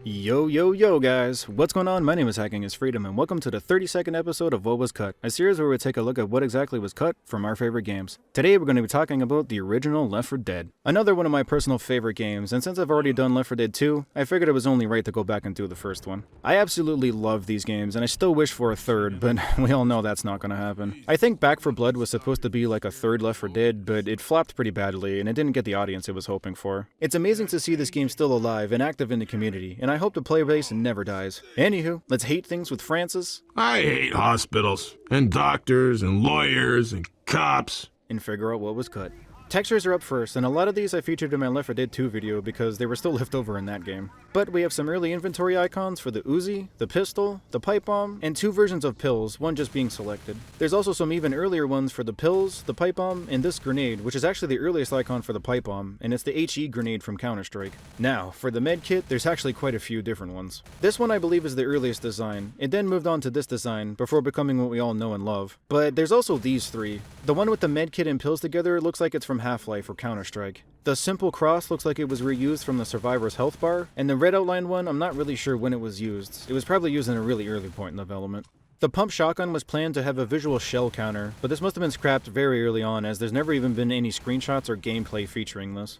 Yo guys, what's going on? My name is HackingIsFreedom and welcome to the 32nd episode of What Was Cut, a series where we take a look at what exactly was cut from our favorite games. Today we're going to be talking about the original Left 4 Dead, another one of my personal favorite games, and since I've already done Left 4 Dead 2, I figured it was only right to go back and do the first one. I absolutely love these games and I still wish for a third, but we all know that's not going to happen. I think Back 4 Blood was supposed to be like a third Left 4 Dead, but it flopped pretty badly and it didn't get the audience it was hoping for. It's amazing to see this game still alive and active in the community, and I hope the player base never dies. Anywho, let's hate things with Francis. I hate hospitals, and doctors, and lawyers, and cops. And figure out what was cut. Textures are up first, and a lot of these I featured in my Left 4 Dead 2 video because they were still left over in that game. But we have some early inventory icons for the Uzi, the pistol, the pipe bomb, and two versions of pills, one just being selected. There's also some even earlier ones for the pills, the pipe bomb, and this grenade, which is actually the earliest icon for the pipe bomb, and it's the HE grenade from Counter-Strike. Now, for the med kit, there's actually quite a few different ones. This one I believe is the earliest design. It then moved on to this design before becoming what we all know and love. But there's also these three. The one with the med kit and pills together looks like it's from Half-Life or Counter-Strike. The simple cross looks like it was reused from the Survivor's health bar, and the red outline one, I'm not really sure when it was used. It was probably used in a really early point in development. The pump shotgun was planned to have a visual shell counter, but this must have been scrapped very early on as there's never even been any screenshots or gameplay featuring this.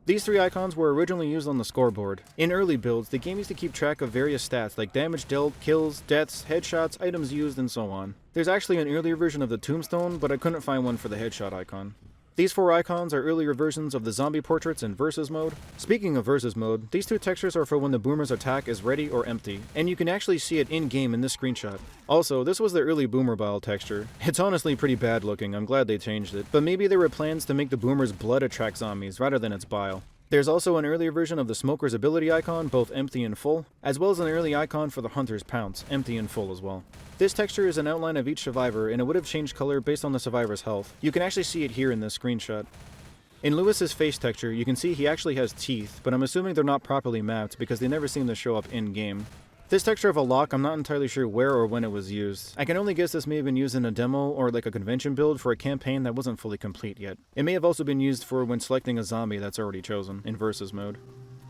These three icons were originally used on the scoreboard. In early builds, the game used to keep track of various stats like damage dealt, kills, deaths, headshots, items used, and so on. There's actually an earlier version of the tombstone, but I couldn't find one for the headshot icon. These four icons are earlier versions of the zombie portraits in Versus mode. Speaking of Versus mode, these two textures are for when the boomer's attack is ready or empty, and you can actually see it in-game in this screenshot. Also, this was the early boomer bile texture. It's honestly pretty bad looking, I'm glad they changed it, but maybe there were plans to make the boomer's blood attract zombies rather than its bile. There's also an earlier version of the smoker's ability icon, both empty and full, as well as an early icon for the hunter's pounce, empty and full as well. This texture is an outline of each survivor, and it would have changed color based on the survivor's health. You can actually see it here in this screenshot. In Lewis's face texture, you can see he actually has teeth, but I'm assuming they're not properly mapped because they never seem to show up in-game. This texture of a lock, I'm not entirely sure where or when it was used. I can only guess this may have been used in a demo or like a convention build for a campaign that wasn't fully complete yet. It may have also been used for when selecting a zombie that's already chosen, in Versus mode.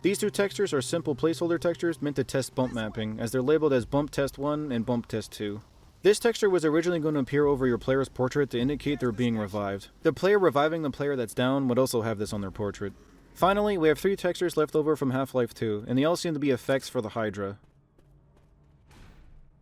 These two textures are simple placeholder textures meant to test bump mapping, as they're labeled as Bump Test 1 and Bump Test 2. This texture was originally going to appear over your player's portrait to indicate they're being revived. The player reviving the player that's down would also have this on their portrait. Finally, we have three textures left over from Half-Life 2, and they all seem to be effects for the Hydra.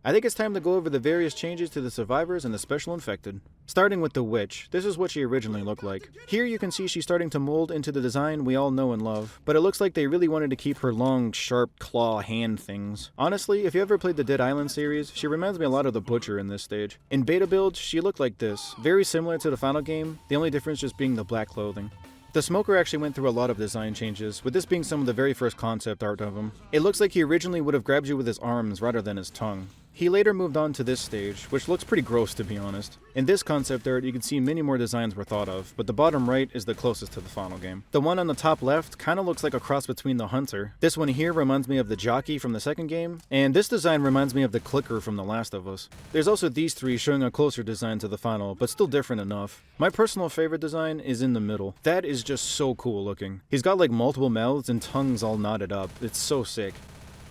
I think it's time to go over the various changes to the survivors and the special infected. Starting with the witch, this is what she originally looked like. Here you can see she's starting to mold into the design we all know and love, but it looks like they really wanted to keep her long, sharp claw hand things. Honestly, if you ever played the Dead Island series, she reminds me a lot of the Butcher in this stage. In beta builds, she looked like this, very similar to the final game, the only difference just being the black clothing. The Smoker actually went through a lot of design changes, with this being some of the very first concept art of him. It looks like he originally would have grabbed you with his arms rather than his tongue. He later moved on to this stage, which looks pretty gross to be honest. In this concept art, you can see many more designs were thought of, but the bottom right is the closest to the final game. The one on the top left kinda looks like a cross between the Hunter. This one here reminds me of the Jockey from the second game, and this design reminds me of the Clicker from The Last of Us. There's also these three showing a closer design to the final, but still different enough. My personal favorite design is in the middle. That is just so cool looking. He's got like multiple mouths and tongues all knotted up. It's so sick.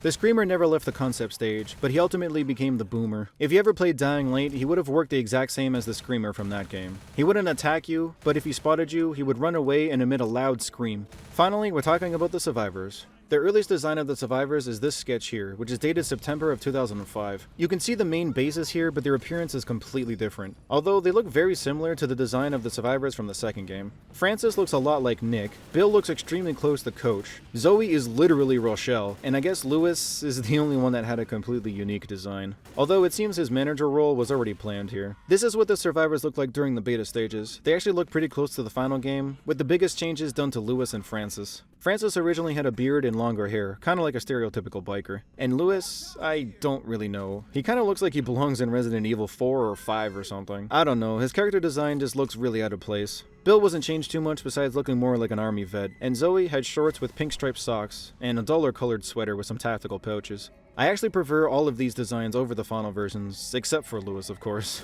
The Screamer never left the concept stage, but he ultimately became the Boomer. If you ever played Dying Light, he would have worked the exact same as the Screamer from that game. He wouldn't attack you, but if he spotted you, he would run away and emit a loud scream. Finally, we're talking about the survivors. The earliest design of the survivors is this sketch here, which is dated September of 2005. You can see the main bases here, but their appearance is completely different, although they look very similar to the design of the survivors from the second game. Francis looks a lot like Nick, Bill looks extremely close to Coach, Zoe is literally Rochelle, and I guess Lewis is the only one that had a completely unique design. Although it seems his manager role was already planned here. This is what the survivors look like during the beta stages. They actually look pretty close to the final game, with the biggest changes done to Lewis and Francis. Francis originally had a beard and longer hair, kinda like a stereotypical biker. And Lewis, I don't really know. He kinda looks like he belongs in Resident Evil 4 or 5 or something. I don't know, his character design just looks really out of place. Bill wasn't changed too much besides looking more like an army vet, and Zoe had shorts with pink striped socks, and a duller colored sweater with some tactical pouches. I actually prefer all of these designs over the final versions, except for Lewis of course.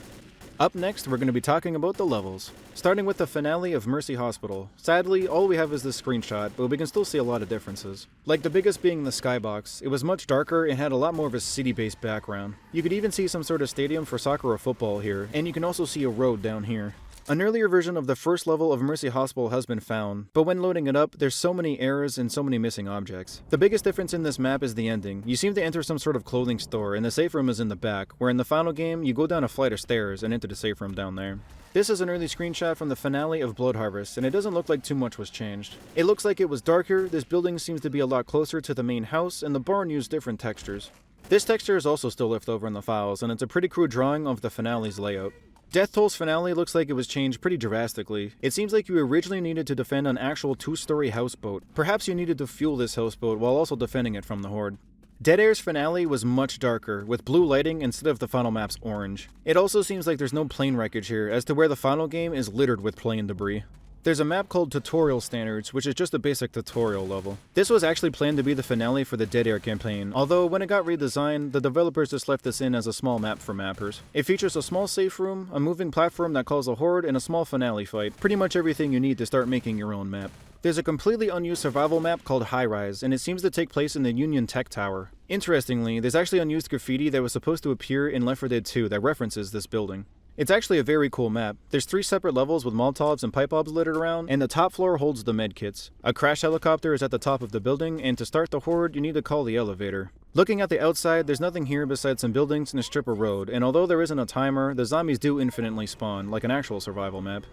Up next, we're going to be talking about the levels, starting with the finale of Mercy Hospital. Sadly, all we have is this screenshot, but we can still see a lot of differences. Like the biggest being the skybox, it was much darker and had a lot more of a city-based background. You could even see some sort of stadium for soccer or football here, and you can also see a road down here. An earlier version of the first level of Mercy Hospital has been found, but when loading it up, there's so many errors and so many missing objects. The biggest difference in this map is the ending. You seem to enter some sort of clothing store, and the safe room is in the back, where in the final game, you go down a flight of stairs and enter the safe room down there. This is an early screenshot from the finale of Blood Harvest, and it doesn't look like too much was changed. It looks like it was darker, this building seems to be a lot closer to the main house, and the barn used different textures. This texture is also still left over in the files, and it's a pretty crude drawing of the finale's layout. Death Toll's finale looks like it was changed pretty drastically. It seems like you originally needed to defend an actual 2-story houseboat. Perhaps you needed to fuel this houseboat while also defending it from the Horde. Dead Air's finale was much darker, with blue lighting instead of the final map's orange. It also seems like there's no plane wreckage here, as to where the final game is littered with plane debris. There's a map called Tutorial Standards, which is just a basic tutorial level. This was actually planned to be the finale for the Dead Air campaign, although when it got redesigned, the developers just left this in as a small map for mappers. It features a small safe room, a moving platform that calls a horde, and a small finale fight. Pretty much everything you need to start making your own map. There's a completely unused survival map called High Rise, and it seems to take place in the Union Tech Tower. Interestingly, there's actually unused graffiti that was supposed to appear in Left 4 Dead 2 that references this building. It's actually a very cool map. There's 3 separate levels with Molotovs and pipe bombs littered around, and the top floor holds the medkits. A crash helicopter is at the top of the building, and to start the horde, you need to call the elevator. Looking at the outside, there's nothing here besides some buildings and a strip of road, and although there isn't a timer, the zombies do infinitely spawn, like an actual survival map.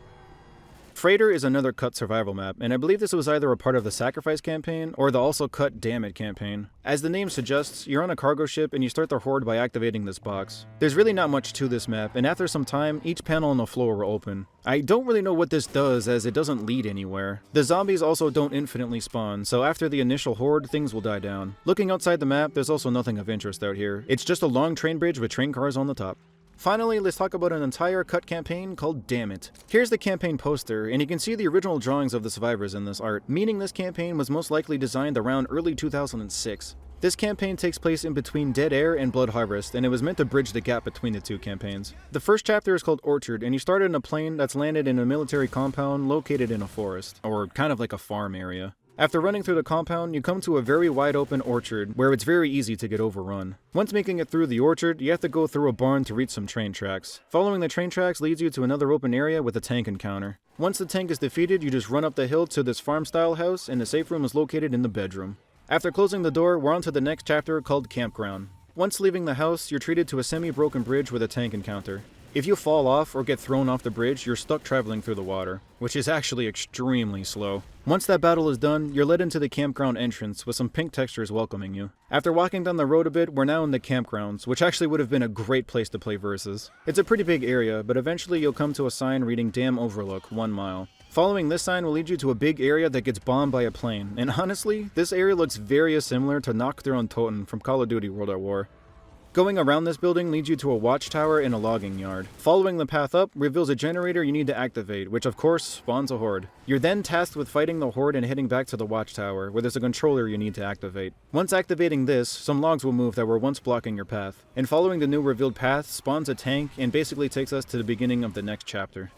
Freighter is another cut survival map, and I believe this was either a part of the Sacrifice campaign or the also cut Damn It campaign. As the name suggests, you're on a cargo ship and you start the horde by activating this box. There's really not much to this map, and after some time, each panel on the floor will open. I don't really know what this does, as it doesn't lead anywhere. The zombies also don't infinitely spawn, so after the initial horde, things will die down. Looking outside the map, there's also nothing of interest out here. It's just a long train bridge with train cars on the top. Finally, let's talk about an entire cut campaign called Damn It. Here's the campaign poster, and you can see the original drawings of the survivors in this art, meaning this campaign was most likely designed around early 2006. This campaign takes place in between Dead Air and Blood Harvest, and it was meant to bridge the gap between the two campaigns. The first chapter is called Orchard, and you start in a plane that's landed in a military compound located in a forest, or kind of like a farm area. After running through the compound, you come to a very wide open orchard where it's very easy to get overrun. Once making it through the orchard, you have to go through a barn to reach some train tracks. Following the train tracks leads you to another open area with a tank encounter. Once the tank is defeated, you just run up the hill to this farm-style house, and the safe room is located in the bedroom. After closing the door, we're on to the next chapter called Campground. Once leaving the house, you're treated to a semi-broken bridge with a tank encounter. If you fall off or get thrown off the bridge, you're stuck traveling through the water, which is actually extremely slow. Once that battle is done, you're led into the campground entrance with some pink textures welcoming you. After walking down the road a bit, we're now in the campgrounds, which actually would have been a great place to play Versus. It's a pretty big area, but eventually you'll come to a sign reading Dam Overlook, 1 mile. Following this sign will lead you to a big area that gets bombed by a plane, and honestly, this area looks very similar to Nacht on Toten from Call of Duty World at War. Going around this building leads you to a watchtower and a logging yard. Following the path up reveals a generator you need to activate, which of course spawns a horde. You're then tasked with fighting the horde and heading back to the watchtower, where there's a controller you need to activate. Once activating this, some logs will move that were once blocking your path. And following the new revealed path spawns a tank and basically takes us to the beginning of the next chapter.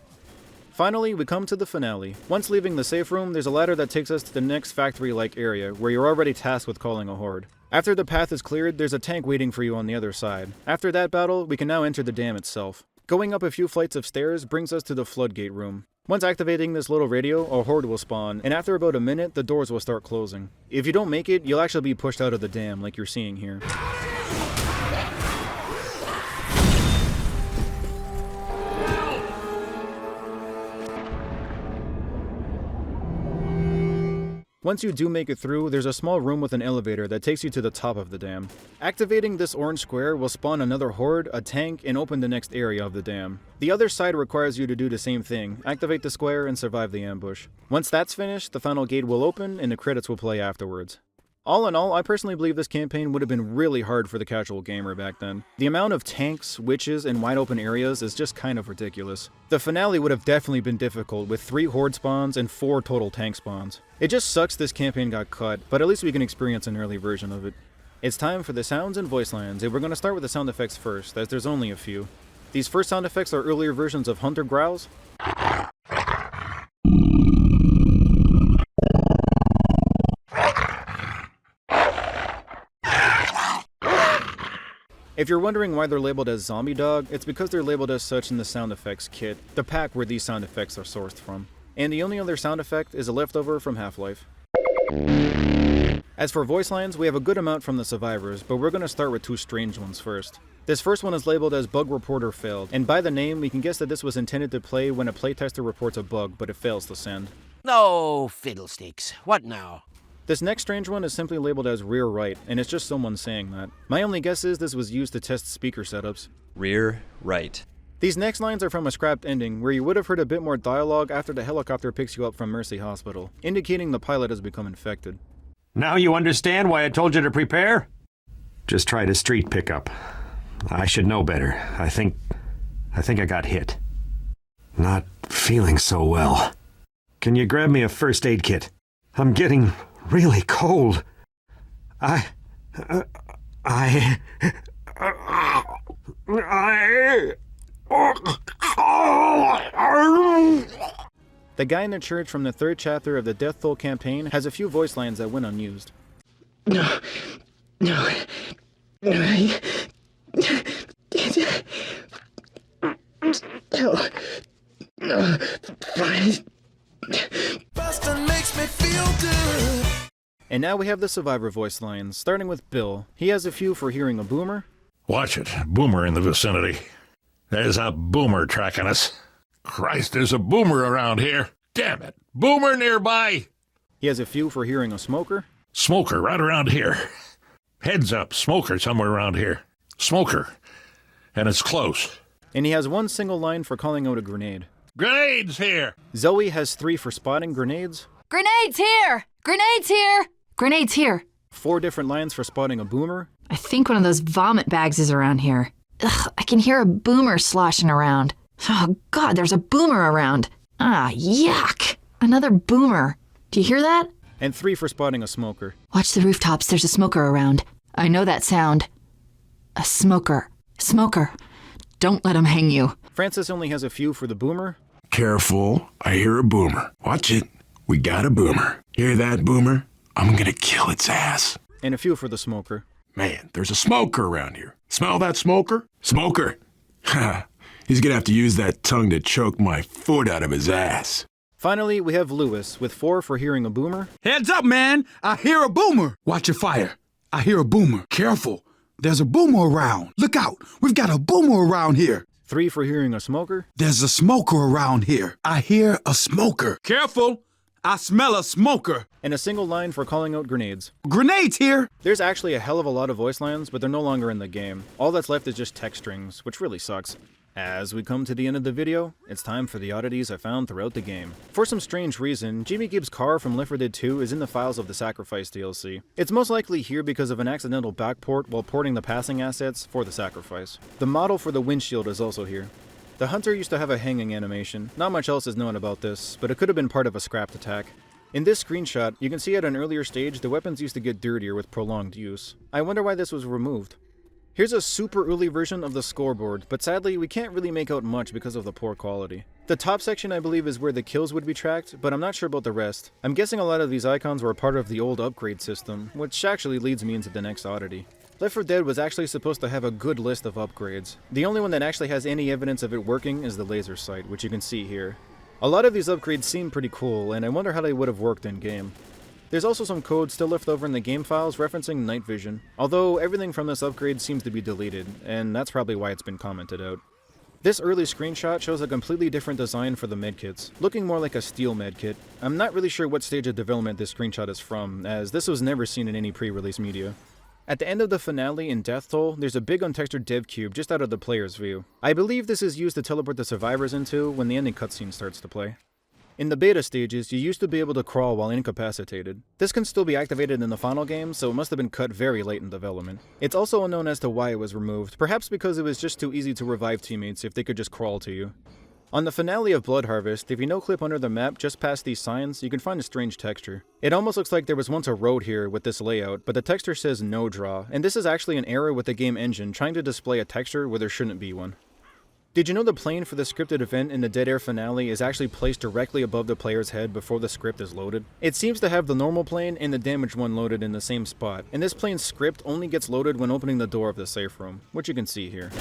Finally, we come to the finale. Once leaving the safe room, there's a ladder that takes us to the next factory-like area, where you're already tasked with calling a horde. After the path is cleared, there's a tank waiting for you on the other side. After that battle, we can now enter the dam itself. Going up a few flights of stairs brings us to the floodgate room. Once activating this little radio, a horde will spawn, and after about a minute, the doors will start closing. If you don't make it, you'll actually be pushed out of the dam, like you're seeing here. Once you do make it through, there's a small room with an elevator that takes you to the top of the dam. Activating this orange square will spawn another horde, a tank, and open the next area of the dam. The other side requires you to do the same thing, activate the square and survive the ambush. Once that's finished, the final gate will open and the credits will play afterwards. All in all, I personally believe this campaign would have been really hard for the casual gamer back then. The amount of tanks, witches, and wide open areas is just kind of ridiculous. The finale would have definitely been difficult with 3 horde spawns and 4 total tank spawns. It just sucks this campaign got cut, but at least we can experience an early version of it. It's time for the sounds and voice lines, and we're going to start with the sound effects first, as there's only a few. These first sound effects are earlier versions of hunter growls. If you're wondering why they're labeled as Zombie Dog, it's because they're labeled as such in the sound effects kit, the pack where these sound effects are sourced from. And the only other sound effect is a leftover from Half-Life. As for voice lines, we have a good amount from the survivors, but we're going to start with two strange ones first. This first one is labeled as Bug Reporter Failed, and by the name, we can guess that this was intended to play when a playtester reports a bug, but it fails to send. No fiddlesticks. What now? This next strange one is simply labeled as Rear Right, and it's just someone saying that. My only guess is this was used to test speaker setups. Rear right. These next lines are from a scrapped ending, where you would have heard a bit more dialogue after the helicopter picks you up from Mercy Hospital, indicating the pilot has become infected. Now you understand why I told you to prepare? Just tried a street pickup. I should know better. I think I got hit. Not feeling so well. Can you grab me a first aid kit? I'm getting really cold. The guy in the church from the third chapter of the Death Toll campaign has a few voice lines that went unused. No. Fine. Bustin' makes me feel good. And now we have the survivor voice lines, starting with Bill. He has a few for hearing a boomer. Watch it. Boomer in the vicinity. There's a boomer tracking us. Christ, there's a boomer around here. Damn it. Boomer nearby. He has a few for hearing a smoker. Smoker right around here. Heads up, smoker somewhere around here. Smoker. And it's close. And he has one single line for calling out a grenade. Grenades here. Zoe has 3 for spotting grenades. Grenades here! Grenades here! Grenades here. 4 different lines for spotting a boomer. I think one of those vomit bags is around here. Ugh, I can hear a boomer sloshing around. Oh God, there's a boomer around. Ah, yuck! Another boomer. Do you hear that? And 3 for spotting a smoker. Watch the rooftops, there's a smoker around. I know that sound. A smoker. Smoker. Don't let him hang you. Francis only has a few for the boomer. Careful, I hear a boomer. Watch it. We got a boomer. Hear that, boomer? I'm gonna kill its ass. And a few for the smoker. Man, there's a smoker around here. Smell that smoker? Smoker! Ha! He's gonna have to use that tongue to choke my foot out of his ass. Finally, we have Lewis with 4 for hearing a boomer. Heads up, man. I hear a boomer. Watch your fire. I hear a boomer. Careful. There's a boomer around. Look out. We've got a boomer around here. 3 for hearing a smoker. There's a smoker around here. I hear a smoker. Careful. I smell a smoker. And a single line for calling out grenades. Grenades here. There's actually a hell of a lot of voice lines, but they're no longer in the game. All that's left is just text strings, which really sucks. As we come to the end of the video, it's time for the oddities I found throughout the game. For some strange reason, Jimmy Gibbs' car from Left 4 Dead 2 is in the files of the Sacrifice DLC. It's most likely here because of an accidental backport while porting the passing assets for the Sacrifice. The model for the windshield is also here. The Hunter used to have a hanging animation. Not much else is known about this, but it could have been part of a scrapped attack. In this screenshot, you can see at an earlier stage the weapons used to get dirtier with prolonged use. I wonder why this was removed. Here's a super early version of the scoreboard, but sadly we can't really make out much because of the poor quality. The top section I believe is where the kills would be tracked, but I'm not sure about the rest. I'm guessing a lot of these icons were part of the old upgrade system, which actually leads me into the next oddity. Left 4 Dead was actually supposed to have a good list of upgrades. The only one that actually has any evidence of it working is the laser sight, which you can see here. A lot of these upgrades seem pretty cool, and I wonder how they would have worked in-game. There's also some code still left over in the game files referencing night vision, although everything from this upgrade seems to be deleted, and that's probably why it's been commented out. This early screenshot shows a completely different design for the medkits, looking more like a steel medkit. I'm not really sure what stage of development this screenshot is from, as this was never seen in any pre-release media. At the end of the finale in Death Toll, there's a big untextured dev cube just out of the player's view. I believe this is used to teleport the survivors into when the ending cutscene starts to play. In the beta stages, you used to be able to crawl while incapacitated. This can still be activated in the final game, so it must have been cut very late in development. It's also unknown as to why it was removed, perhaps because it was just too easy to revive teammates if they could just crawl to you. On the finale of Blood Harvest, if you no-clip under the map just past these signs, you can find a strange texture. It almost looks like there was once a road here with this layout, but the texture says no draw, and this is actually an error with the game engine trying to display a texture where there shouldn't be one. Did you know the plane for the scripted event in the Dead Air finale is actually placed directly above the player's head before the script is loaded? It seems to have the normal plane and the damaged one loaded in the same spot, and this plane's script only gets loaded when opening the door of the safe room, which you can see here.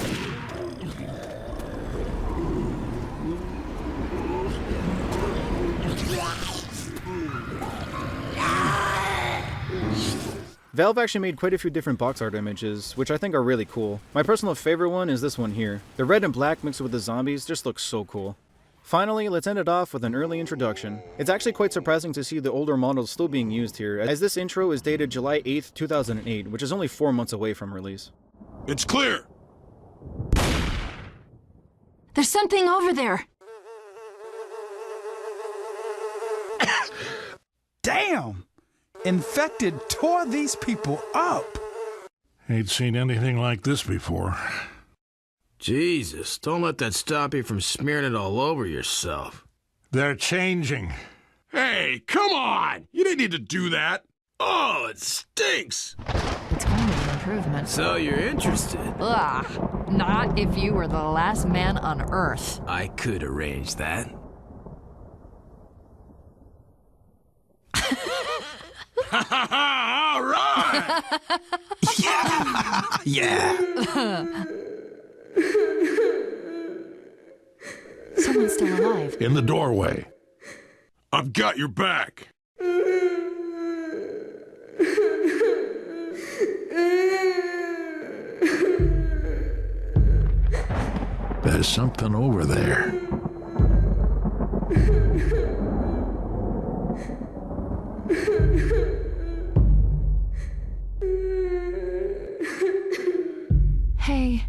Valve actually made quite a few different box art images, which I think are really cool. My personal favorite one is this one here. The red and black mixed with the zombies just looks so cool. Finally, let's end it off with an early introduction. It's actually quite surprising to see the older models still being used here, as this intro is dated July 8th, 2008, which is only 4 months away from release. It's clear. There's something over there. Damn! Infected tore these people up. Ain't seen anything like this before. Jesus, don't let that stop you from smearing it all over yourself. They're changing. Hey, come on! You didn't need to do that. Oh, it stinks! It's going to be an improvement. So you're interested? Ugh. Not if you were the last man on Earth. I could arrange that. Ha ha ha! All right! Yeah. Someone's still alive. In the doorway. I've got your back. There's something over there. Hey,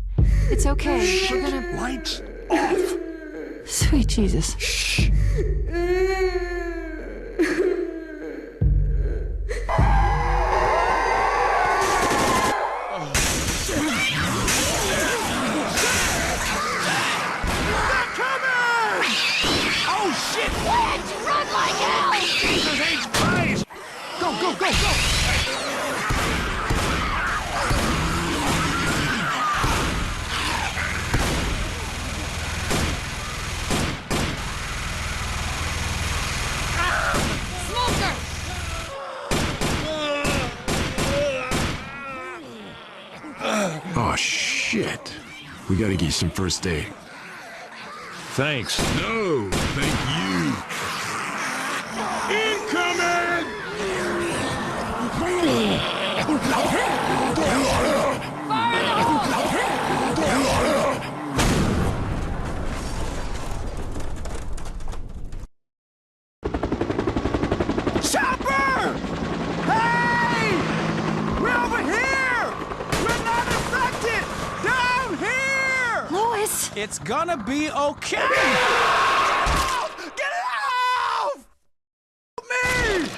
it's okay. We're gonna... Lights off. Sweet Jesus. Oh, shit. We gotta get you some first aid. Thanks. No, thank you. Incoming! Chopper! Hey! We're over here! We're not infected! Down here! Lois! It's gonna be okay! Get it off! Me!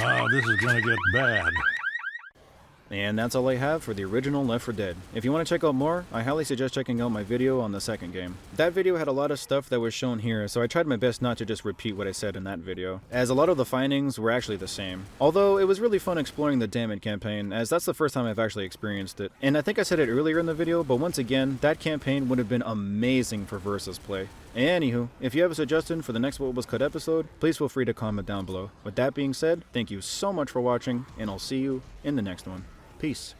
Oh, this is gonna get bad. And that's all I have for the original Left 4 Dead. If you want to check out more, I highly suggest checking out my video on the second game. That video had a lot of stuff that was shown here, so I tried my best not to just repeat what I said in that video, as a lot of the findings were actually the same. Although, it was really fun exploring the Damn It campaign, as that's the first time I've actually experienced it. And I think I said it earlier in the video, but once again, that campaign would have been amazing for versus play. Anywho, if you have a suggestion for the next What Was Cut episode, please feel free to comment down below. With that being said, thank you so much for watching, and I'll see you in the next one. Peace.